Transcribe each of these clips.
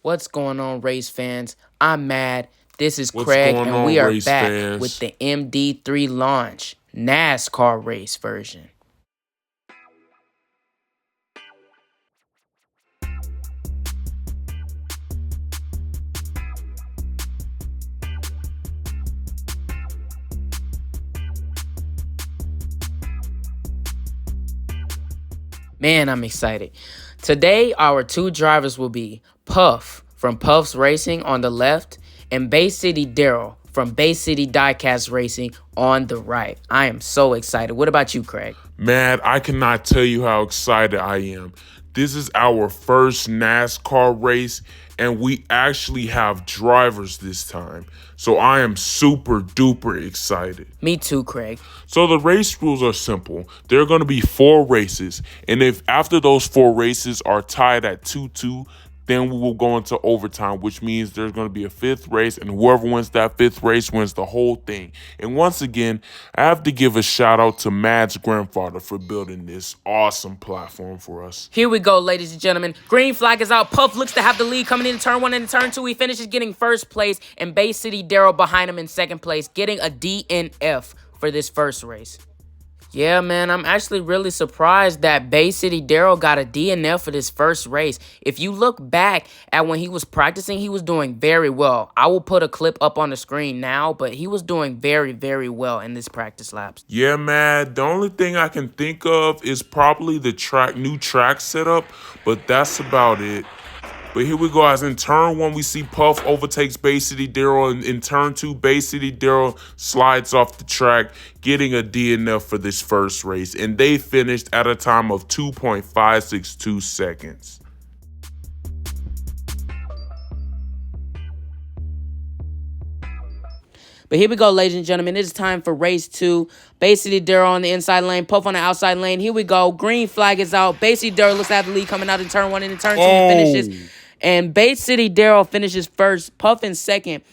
What's going on, race fans? I'm Mad. This is What's Craig, going and on, we are race back with fans? the MD3 launch NASCAR race version. Man, I'm excited. Today, our two drivers will be Puff from Puff's Racing on the left and Bay City Daryl from Bay City Diecast Racing on the right. I am so excited. What about you, Craig? Man, I cannot tell you how excited I am. This is our first NASCAR race, and we actually have drivers this time. So I am super duper excited. Me too, Craig. So the race rules are simple. There are going to be 4 races, and if after those 4 races are tied at 2-2, then we will go into overtime, which means there's going to be a 5th race, and whoever wins that 5th race wins the whole thing. And once again, I have to give a shout out to Mad's grandfather for building this awesome platform for us. Here we go, ladies and gentlemen. Green flag is out. Puff looks to have the lead coming into turn 1 and turn 2. He finishes getting first place, and Bay City Daryl behind him in second place, getting a DNF for this first race. Yeah, man, I'm actually really surprised that Bay City Daryl got a DNF for this first race. If you look back at when he was practicing, he was doing very well. I will put a clip up on the screen now, but he was doing very, very well in this practice laps. Yeah, man, the only thing I can think of is probably the new track setup, but that's about it. But here we go, as in turn 1, we see Puff overtakes Bay City Daryl, and in turn 2, Bay City Daryl slides off the track, getting a DNF for this first race, and they finished at a time of 2.562 seconds. But here we go, ladies and gentlemen. It is time for race 2. Bay City Daryl on the inside lane, Puff on the outside lane. Here we go. Green flag is out. Bay City Daryl looks to have the lead coming out in turn 1 and in turn 2 he finishes. And Bay City Daryl finishes first, Puff in second.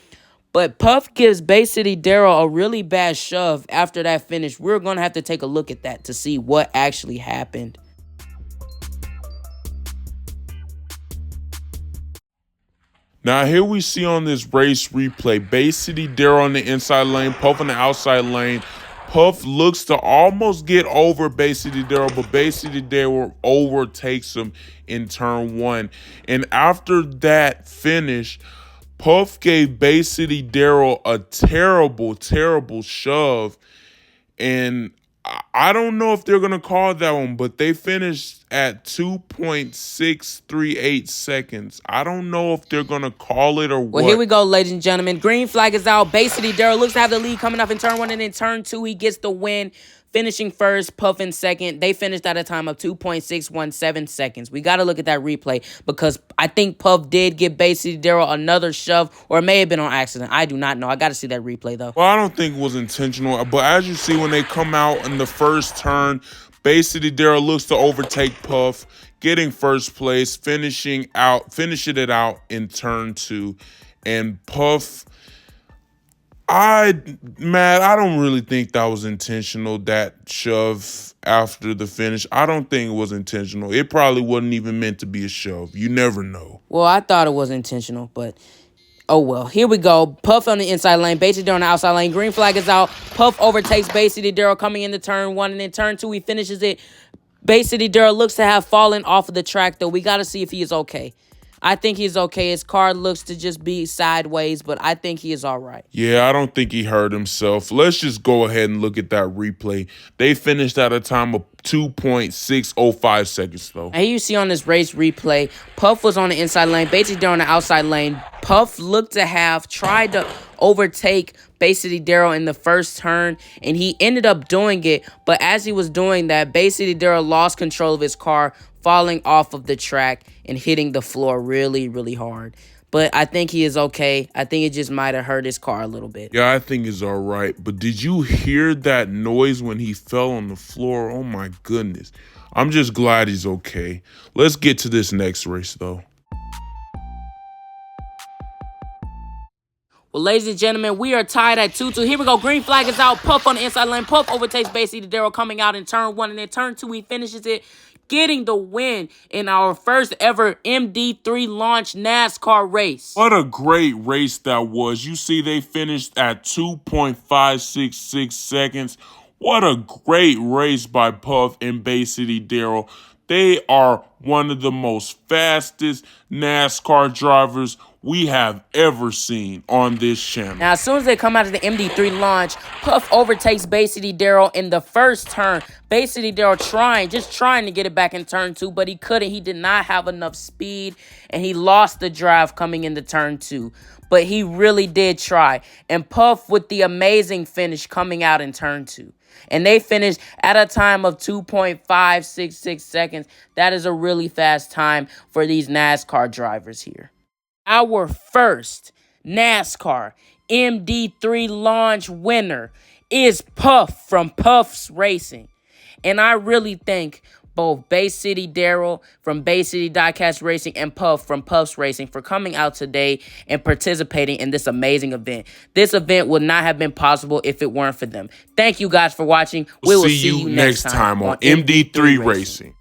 But Puff gives Bay City Daryl a really bad shove after that finish. We're going to have to take a look at that to see what actually happened. Now here we see on this race replay, Bay City Daryl on the inside lane, Puff on the outside lane. Puff looks to almost get over Bay City Daryl, but Bay City Daryl overtakes him in turn 1. And after that finish, Puff gave Bay City Daryl a terrible, terrible shove. And I don't know if they're going to call that one, but they finished at 2.638 seconds. I don't know if they're going to call it or what. Well, here we go, ladies and gentlemen. Green flag is out. Bay City Daryl looks to have the lead coming up in turn 1 and in turn 2. He gets the win, finishing first, Puff in second. They finished at a time of 2.617 seconds. We got to look at that replay because I think Puff did give Bay City Daryl another shove, or it may have been on accident. I do not know. I got to see that replay, though. Well, I don't think it was intentional, but as you see when they come out in the first turn, Bay City Daryl looks to overtake Puff, getting first place, finishing it out in turn 2. And Puff, I don't really think that was intentional, that shove after the finish. I don't think it was intentional. It probably wasn't even meant to be a shove. You never know. Well, I thought it was intentional, but oh well. Here we go. Puff on the inside lane, Bay City Daryl on the outside lane. Green flag is out. Puff overtakes Bay City Daryl coming into turn 1, and in turn 2 he finishes it. Bay City Daryl looks to have fallen off of the track, though. We got to see if he is okay. I think he's okay. His car looks to just be sideways, but I think he is all right. Yeah, I don't think he hurt himself. Let's just go ahead and look at that replay. They finished at a time of 2.605 seconds, though. And here you see on this race replay, Puff was on the inside lane, Bay City Daryl on the outside lane. Puff looked to have tried to overtake Bay City Daryl in the first turn, and he ended up doing it. But as he was doing that, Bay City Daryl lost control of his car, falling off of the track and hitting the floor really, really hard. But I think he is okay. I think it just might have hurt his car a little bit. Yeah, I think he's all right. But did you hear that noise when he fell on the floor? Oh, my goodness. I'm just glad he's okay. Let's get to this next race, though. Well, ladies and gentlemen, we are tied at 2-2. Here we go. Green flag is out. Puff on the inside lane. Puff overtakes Bay City Daryl coming out in turn 1, and in turn 2 he finishes it. getting the win in our first ever MD3 launch NASCAR race. What a great race that was. You see they finished at 2.566 seconds. What a great race by Puff and Bay City Daryl. They are one of the most fastest NASCAR drivers we have ever seen on this channel. Now, as soon as they come out of the MD3 launch, Puff overtakes Bay City Daryl in the first turn. Bay City Daryl just trying to get it back in turn 2, but he couldn't. He did not have enough speed, and he lost the drive coming into turn 2. But he really did try. And Puff with the amazing finish coming out in turn 2. And they finished at a time of 2.566 seconds. That is a really fast time for these NASCAR drivers here. Our first NASCAR MD3 launch winner is Puff from Puff's Racing. And I really thank both Bay City Daryl from Bay City Diecast Racing and Puff from Puff's Racing for coming out today and participating in this amazing event. This event would not have been possible if it weren't for them. Thank you guys for watching. We will see you next time on MD3 Racing.